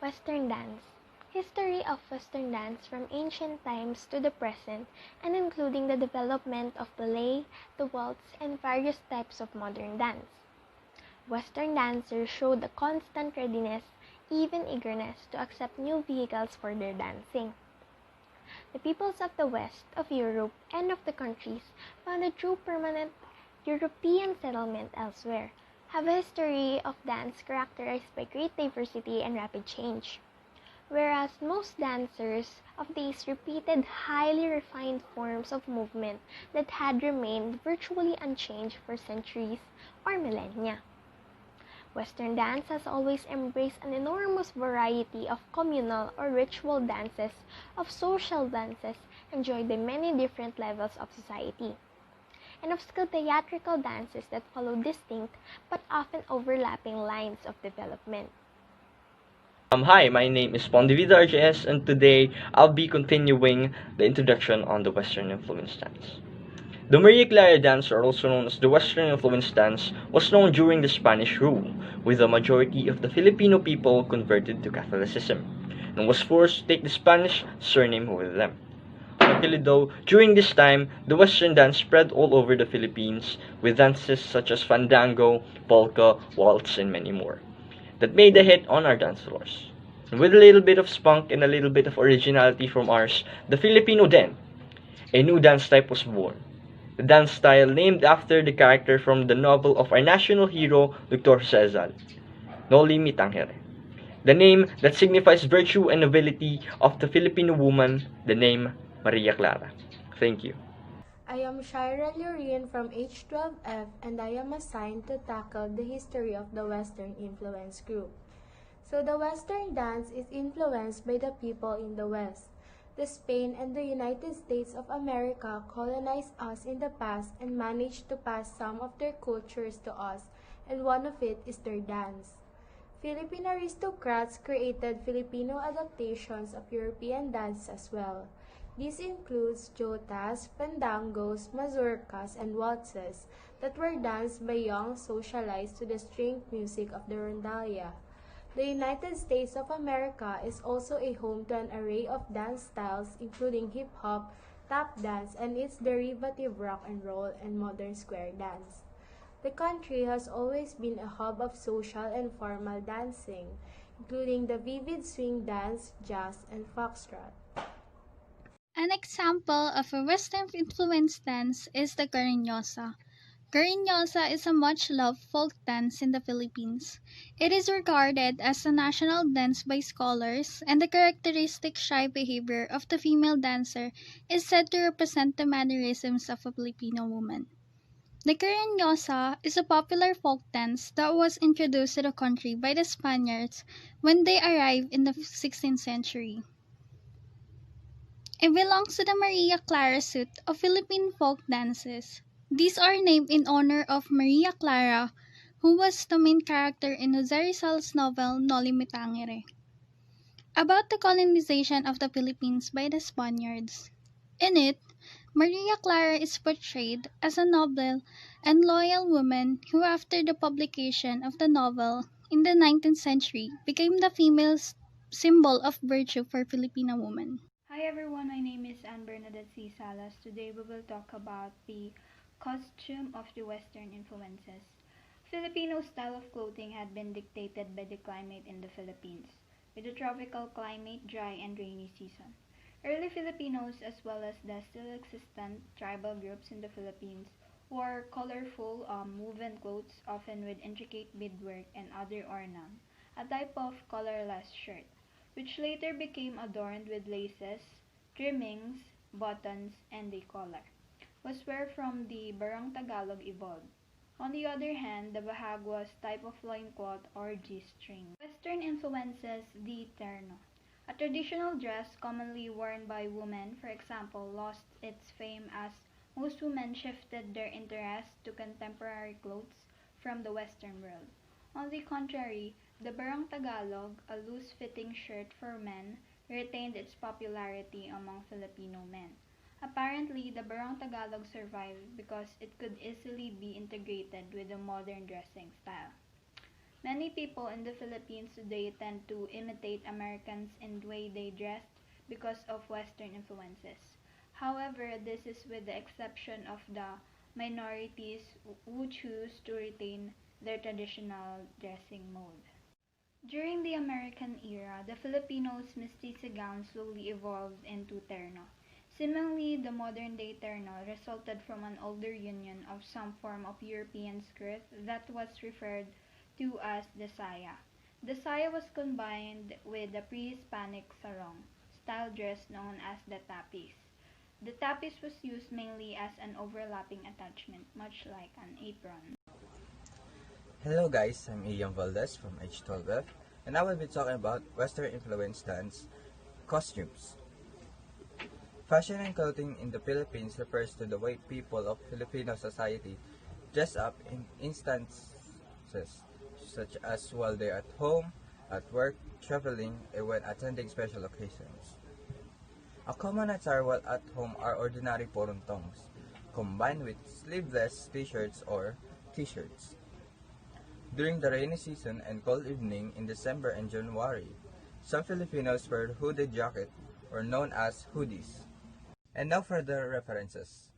Western dance. History of Western dance from ancient times to the present, and including the development of ballet, the waltz, and various types of modern dance. Western dancers showed a constant readiness, even eagerness, to accept new vehicles for their dancing. The peoples of the west of Europe and of the countries found a true permanent European settlement elsewhere, have a history of dance characterized by great diversity and rapid change. Whereas most dancers of these repeated highly refined forms of movement that had remained virtually unchanged for centuries or millennia. Western dance has always embraced an enormous variety of communal or ritual dances, of social dances enjoyed by many different levels of society, and of skilled theatrical dances that follow distinct but often overlapping lines of development. Hi, my name is Pondivida RJS, and today I'll be continuing the introduction on the Western influence dance. The Maria Clara dance, or also known as the Western influence dance, was known during the Spanish rule, with the majority of the Filipino people converted to Catholicism, and was forced to take the Spanish surname with them. Luckily though, during this time, the Western dance spread all over the Philippines, with dances such as fandango, polka, waltz, and many more, that made a hit on our dance floors. And with a little bit of spunk and a little bit of originality from ours, the Filipino Den, a new dance type was born. The dance style named after the character from the novel of our national hero, Dr. Cesar, Noli Me Tangere. The name that signifies virtue and nobility of the Filipino woman, the name Maria Clara. Thank you. I am Shaira Llorin from H12F, and I am assigned to tackle the history of the Western Influence Group. So the Western dance is influenced by the people in the West. The Spain and the United States of America colonized us in the past and managed to pass some of their cultures to us, and one of it is their dance. Philippine aristocrats created Filipino adaptations of European dance as well. This includes jotas, fandangos, mazurkas, and waltzes that were danced by young socialized to the stringed music of the rondalla. The United States of America is also a home to an array of dance styles including hip-hop, tap dance, and its derivative rock and roll and modern square dance. The country has always been a hub of social and formal dancing, including the vivid swing dance, jazz, and foxtrot. An example of a Western influenced dance is the Cariñosa. Cariñosa is a much loved folk dance in the Philippines. It is regarded as a national dance by scholars, and the characteristic shy behavior of the female dancer is said to represent the mannerisms of a Filipino woman. The Cariñosa is a popular folk dance that was introduced to the country by the Spaniards when they arrived in the 16th century. It belongs to the Maria Clara suite of Philippine folk dances. These are named in honor of Maria Clara, who was the main character in Jose Rizal's novel Noli Me Tangere, about the colonization of the Philippines by the Spaniards. In it, Maria Clara is portrayed as a noble and loyal woman who, after the publication of the novel in the 19th century, became the female symbol of virtue for Filipino women. Hi everyone, my name is Anne Bernadette C. Salas. Today we will talk about the costume of the Western influences. Filipino style of clothing had been dictated by the climate in the Philippines, with a tropical climate, dry and rainy season. Early Filipinos, as well as the still existent tribal groups in the Philippines, wore colorful woven clothes, often with intricate beadwork and other ornament, a type of colorless shirt, which later became adorned with laces, trimmings, buttons, and a collar, was where from the Barong Tagalog evolved. On the other hand, the bahag was type of loincloth or G-string. Western influences the terno. A traditional dress commonly worn by women, for example, lost its fame as most women shifted their interest to contemporary clothes from the Western world. On the contrary, the Barong Tagalog, a loose-fitting shirt for men, retained its popularity among Filipino men. Apparently, the Barong Tagalog survived because it could easily be integrated with the modern dressing style. Many people in the Philippines today tend to imitate Americans in the way they dress because of Western influences. However, this is with the exception of the minorities who choose to retain their traditional dressing mode. During the American era, the Filipinos' mestiza gown slowly evolved into terno. Seemingly, the modern-day terno resulted from an older union of some form of European skirt that was referred to as the saya. The saya was combined with the pre-Hispanic sarong style dress known as the tapis. The tapis was used mainly as an overlapping attachment, much like an apron. Hello guys, I'm Eian Valdez from H12F, and I will be talking about Western influence dance costumes. Fashion and clothing in the Philippines refers to the way people of Filipino society dress up in instances such as while they're at home, at work, traveling, and when attending special occasions. A common attire while at home are ordinary poruntongs, combined with sleeveless t-shirts or t-shirts. During the rainy season and cold evening in December and January, some Filipinos wear hooded jacket or known as hoodies. And now for the references.